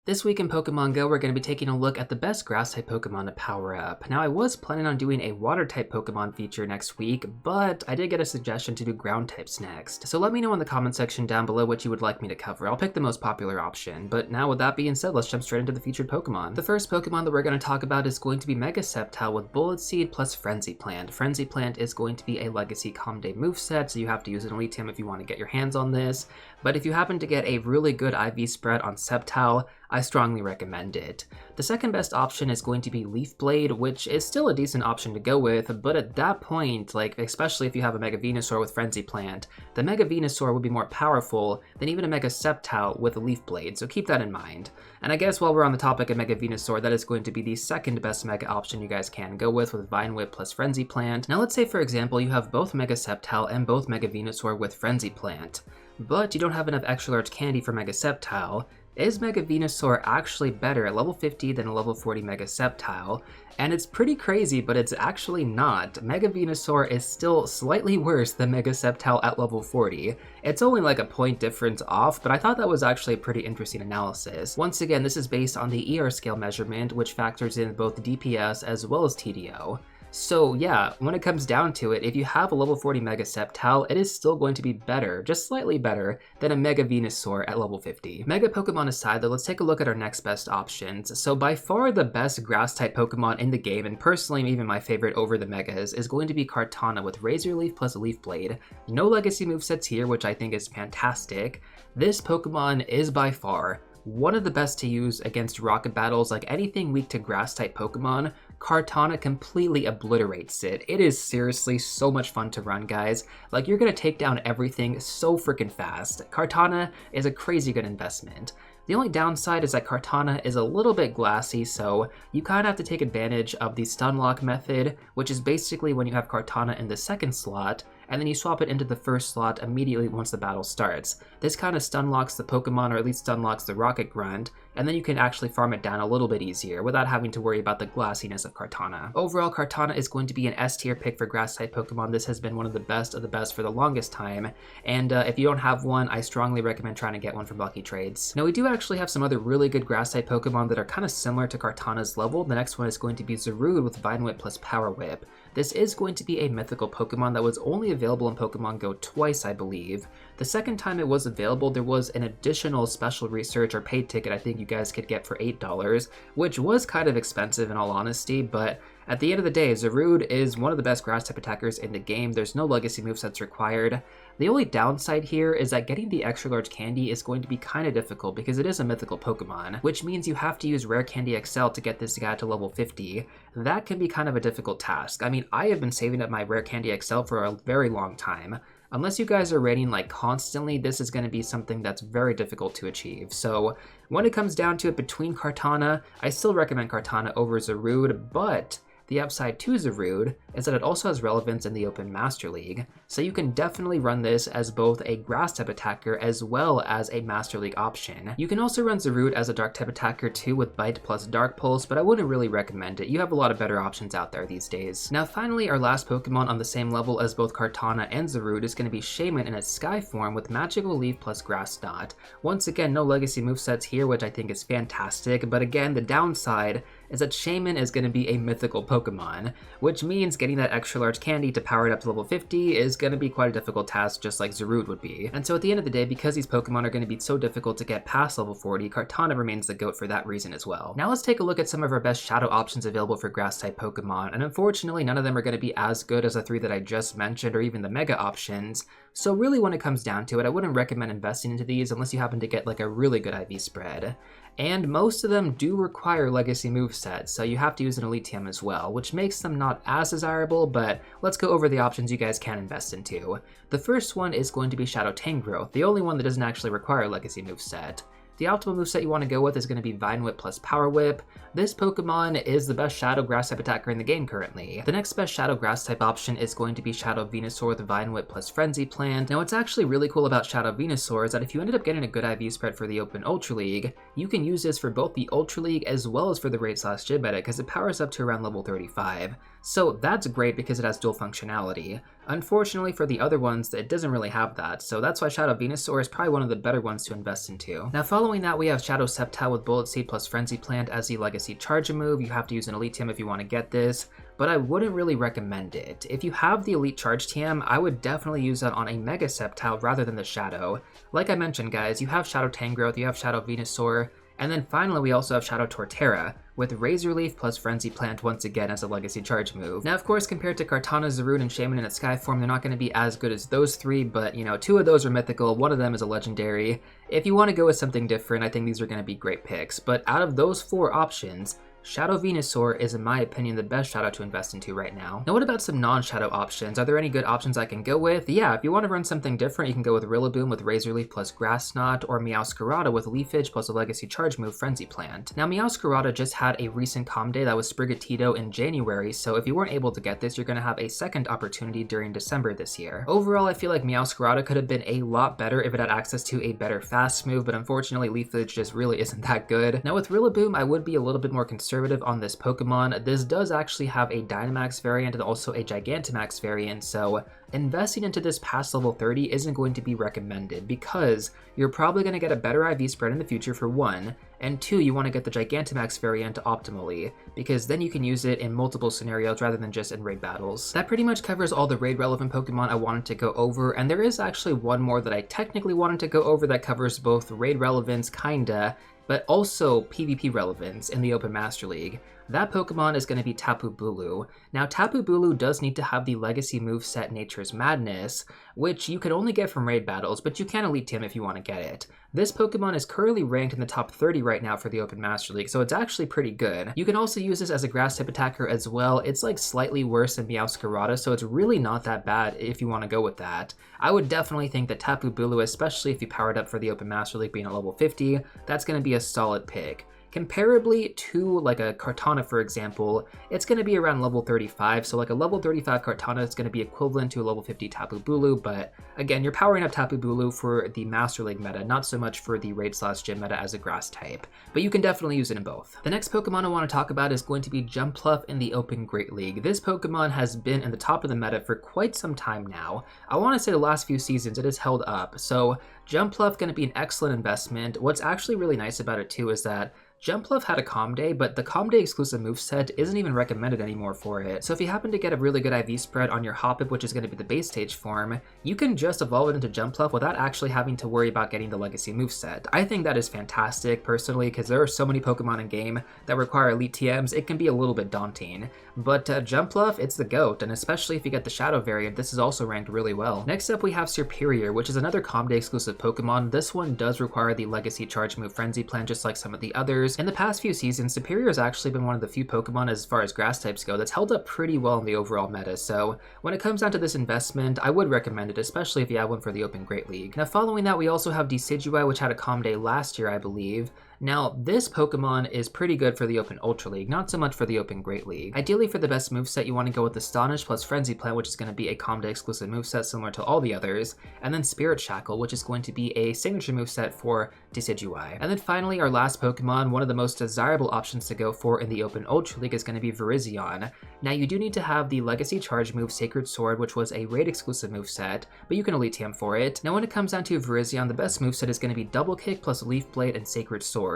This week in Pokemon GO, we're going to be taking a look at the best Grass-type Pokemon to power up. Now, I was planning on doing a Water-type Pokemon feature next week, but I did get a suggestion to do Ground-types next. So let me know in the comment section down below what you would like me to cover. I'll pick the most popular option. But now, with that being said, let's jump straight into the featured Pokemon. The first Pokemon that we're going to talk about is going to be Mega Sceptile with Bullet Seed plus Frenzy Plant. Frenzy Plant is going to be a Legacy Calm Day moveset, so you have to use an Elite Team if you want to get your hands on this. But if you happen to get a really good IV spread on Sceptile, I strongly recommend it. The second best option is going to be Leaf Blade, which is still a decent option to go with, but at that point, especially if you have a Mega Venusaur with Frenzy Plant, the Mega Venusaur would be more powerful than even a Mega Sceptile with a Leaf Blade, so keep that in mind. And I guess while we're on the topic of Mega Venusaur, that is going to be the second best Mega option you guys can go with Vine Whip plus Frenzy Plant. Now let's say, for example, you have both Mega Sceptile and both Mega Venusaur with Frenzy Plant, but you don't have enough extra large candy for Mega Sceptile. Is Mega Venusaur actually better at level 50 than a level 40 Mega Sceptile? And it's pretty crazy, but it's actually not. Mega Venusaur is still slightly worse than Mega Sceptile at level 40. It's only like a point difference off, but I thought that was actually a pretty interesting analysis. Once again, this is based on the ER scale measurement, which factors in both DPS as well as TDO. So yeah, when it comes down to it, if you have a level 40 Mega Sceptile, it is still going to be better, just slightly better, than a Mega Venusaur at level 50. Mega Pokemon aside though, let's take a look at our next best options. So by far the best Grass-type Pokemon in the game, and personally even my favorite over the Megas, is going to be Kartana with Razor Leaf plus Leaf Blade. No Legacy movesets here, which I think is fantastic. This Pokemon is by far one of the best to use against rocket battles. Like anything weak to Grass-type Pokemon, Kartana completely obliterates it. It is seriously so much fun to run, guys. Like, you're gonna take down everything so freaking fast. Kartana is a crazy good investment. The only downside is that Kartana is a little bit glassy, so you kind of have to take advantage of the stun lock method, which is basically when you have Kartana in the second slot, and then you swap it into the first slot immediately once the battle starts. This kind of stun locks the Pokemon, or at least stun locks the Rocket Grunt, and then you can actually farm it down a little bit easier without having to worry about the glassiness of Kartana. Overall, Kartana is going to be an S tier pick for Grass-type Pokemon. This has been one of the best for the longest time, and if you don't have one, I strongly recommend trying to get one from Lucky Trades. Now, we do actually have some other really good Grass-type Pokemon that are kind of similar to Kartana's level. The next one is going to be Zarude with Vine Whip plus Power Whip. This is going to be a mythical Pokemon that was only available in Pokemon GO twice, I believe. The second time it was available, there was an additional special research or paid ticket I think you guys could get for $8, which was kind of expensive in all honesty, but at the end of the day, Zarude is one of the best Grass-type attackers in the game. There's no Legacy movesets required. The only downside here is that getting the extra large candy is going to be kind of difficult because it is a mythical Pokemon, which means you have to use Rare Candy XL to get this guy to level 50. That can be kind of a difficult task. I mean, I have been saving up my Rare Candy XL for a very long time. Unless you guys are raiding like constantly, this is going to be something that's very difficult to achieve. So when it comes down to it between Kartana, I still recommend Kartana over Zarude, but the upside to Zarude is that it also has relevance in the Open Master League, so you can definitely run this as both a Grass-type attacker as well as a Master League option. You can also run Zarude as a Dark-type attacker too with Bite plus Dark Pulse, but I wouldn't really recommend it. You have a lot of better options out there these days. Now finally, our last Pokemon on the same level as both Kartana and Zarude is going to be Shaman in its Sky form with Magical Leaf plus Grass Knot. Once again, no Legacy movesets here, which I think is fantastic, but again, the downside is that Shaman is going to be a mythical Pokemon, which means getting that extra large candy to power it up to level 50 is going to be quite a difficult task, just like Zarude would be. And so at the end of the day, because these Pokemon are going to be so difficult to get past level 40, Kartana remains the GOAT for that reason as well. Now let's take a look at some of our best shadow options available for Grass-type Pokemon, and unfortunately none of them are going to be as good as the three that I just mentioned or even the Mega options. So really when it comes down to it, I wouldn't recommend investing into these unless you happen to get like a really good IV spread. And most of them do require Legacy movesets, so you have to use an Elite TM as well, which makes them not as desirable, but let's go over the options you guys can invest into. The first one is going to be Shadow Tangrowth, the only one that doesn't actually require a Legacy moveset. The optimal moveset you want to go with is going to be Vine Whip plus Power Whip. This Pokemon is the best Shadow Grass-type attacker in the game currently. The next best Shadow Grass-type option is going to be Shadow Venusaur with Vine Whip plus Frenzy Plant. Now what's actually really cool about Shadow Venusaur is that if you ended up getting a good IV spread for the Open Ultra League, you can use this for both the Ultra League as well as for the Raid/Gym Edit because it powers up to around level 35. So that's great because it has dual functionality. Unfortunately for the other ones, it doesn't really have that, so that's why Shadow Venusaur is probably one of the better ones to invest into. Now following following that, we have Shadow Sceptile with Bullet Seed plus Frenzy Plant as the Legacy Charge move. You have to use an Elite TM if you want to get this, but I wouldn't really recommend it. If you have the Elite Charge TM, I would definitely use that on a Mega Sceptile rather than the Shadow. Like I mentioned, guys, you have Shadow Tangrowth, you have Shadow Venusaur, and then finally we also have Shadow Torterra with Razor Leaf plus Frenzy Plant once again as a Legacy Charge move. Now, of course, compared to Kartana, Zarude, and Shaman in its Sky form, they're not going to be as good as those three, but, you know, 2 of those are mythical, 1 of them is a legendary. If you want to go with something different, I think these are going to be great picks, but out of those 4 options, Shadow Venusaur is, in my opinion, the best Shadow to invest into right now. Now, what about some non-Shadow options? Are there any good options I can go with? Yeah, if you want to run something different, you can go with Rillaboom with Razor Leaf plus Grass Knot, or Meowscarada with Leafage plus a Legacy Charge move, Frenzy Plant. Now, Meowscarada just had a recent calm day that was Sprigatito in January, so if you weren't able to get this, you're going to have a second opportunity during December this year. Overall, I feel like Meowscarada could have been a lot better if it had access to a better fast move, but unfortunately, Leafage just really isn't that good. Now, with Rillaboom, I would be a little bit more conservative on this Pokemon. This does actually have a Dynamax variant and also a Gigantamax variant, so investing into this past level 30 isn't going to be recommended because you're probably going to get a better IV spread in the future for 1, and 2, you want to get the Gigantamax variant optimally, because then you can use it in multiple scenarios rather than just in raid battles. That pretty much covers all the raid relevant Pokemon I wanted to go over, and there is actually one more that I technically wanted to go over that covers both raid relevance, kinda, but also PvP relevance in the Open Master League. That Pokemon is going to be Tapu Bulu. Now, Tapu Bulu does need to have the Legacy moveset Nature's Madness, which you can only get from raid battles, but you can Elite TM if you want to get it. This Pokemon is currently ranked in the top 30 right now for the Open Master League, so it's actually pretty good. You can also use this as a Grass-type attacker as well. It's like slightly worse than Meowscarada, so it's really not that bad if you want to go with that. I would definitely think that Tapu Bulu, especially if you power it up for the Open Master League being at level 50, that's going to be a solid pick. Comparably to like a Kartana, for example, it's going to be around level 35, so like a level 35 Kartana is going to be equivalent to a level 50 Tapu Bulu, but again, you're powering up Tapu Bulu for the Master League meta, not so much for the Raid/Gym meta as a Grass type, but you can definitely use it in both. The next Pokemon I want to talk about is going to be Jumpluff in the Open Great League. This Pokemon has been in the top of the meta for quite some time now. I want to say the last few seasons it has held up, so Jumpluff going to be an excellent investment. What's actually really nice about it too is that Jumpluff had a Calm Day, but the Calm Day exclusive moveset isn't even recommended anymore for it. So if you happen to get a really good IV spread on your Hoppip, which is going to be the base stage form, you can just evolve it into Jumpluff without actually having to worry about getting the Legacy moveset. I think that is fantastic personally, because there are so many Pokemon in game that require Elite TMs, it can be a little bit daunting. But Jumpluff, it's the GOAT, and especially if you get the Shadow variant, this is also ranked really well. Next up we have Serperior, which is another Calm Day exclusive Pokemon. This one does require the Legacy Charge move Frenzy Plant just like some of the others. In the past few seasons, Serperior has actually been one of the few Pokemon as far as grass types go that's held up pretty well in the overall meta, so when it comes down to this investment, I would recommend it, especially if you have one for the Open Great League. Now following that, we also have Decidueye, which had a Calm Day last year, I believe. Now, this Pokemon is pretty good for the Open Ultra League, not so much for the Open Great League. Ideally, for the best moveset, you want to go with Astonish plus Frenzy Plant, which is going to be a Calm Day exclusive moveset similar to all the others, and then Spirit Shackle, which is going to be a signature moveset for Decidueye. And then finally, our last Pokemon, one of the most desirable options to go for in the Open Ultra League is going to be Virizion. Now, you do need to have the Legacy Charge move Sacred Sword, which was a raid exclusive moveset, but you can Elite TM for it. Now, when it comes down to Virizion, the best moveset is going to be Double Kick plus Leaf Blade and Sacred Sword.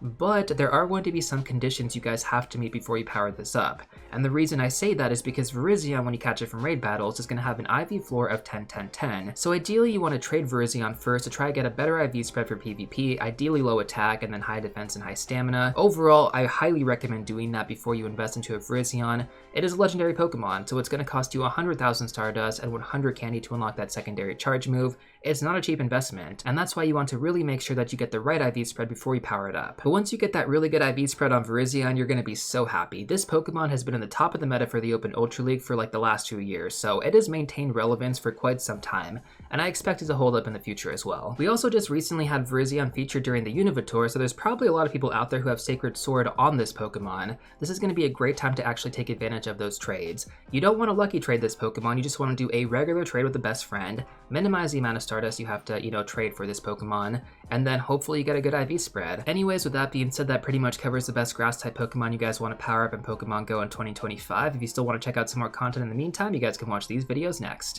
But there are going to be some conditions you guys have to meet before you power this up. And the reason I say that is because Virizion, when you catch it from raid battles, is going to have an IV floor of 10-10-10. So ideally you want to trade Virizion first to try to get a better IV spread for PvP, ideally low attack and then high defense and high stamina. Overall, I highly recommend doing that before you invest into a Virizion. It is a legendary Pokemon, so it's going to cost you 100,000 Stardust and 100 candy to unlock that secondary charge move. It's not a cheap investment, and that's why you want to really make sure that you get the right IV spread before you power it up. But once you get that really good IV spread on Virizion, you're going to be so happy. This Pokemon has been in the top of the meta for the Open Ultra League for like the last 2 years, so it has maintained relevance for quite some time, and I expect it to hold up in the future as well. We also just recently had Virizion featured during the Univitor, so there's probably a lot of people out there who have Sacred Sword on this Pokemon. This is going to be a great time to actually take advantage of those trades. You don't want to lucky trade this Pokemon, you just want to do a regular trade with the best friend, minimize the amount of Stardust you have to, trade for this Pokemon, and then hopefully you get a good IV spread. Anyways, with that being said, that pretty much covers the best grass type Pokemon you guys want to power up in Pokemon Go in 2025. If you still want to check out some more content in the meantime, you guys can watch these videos next.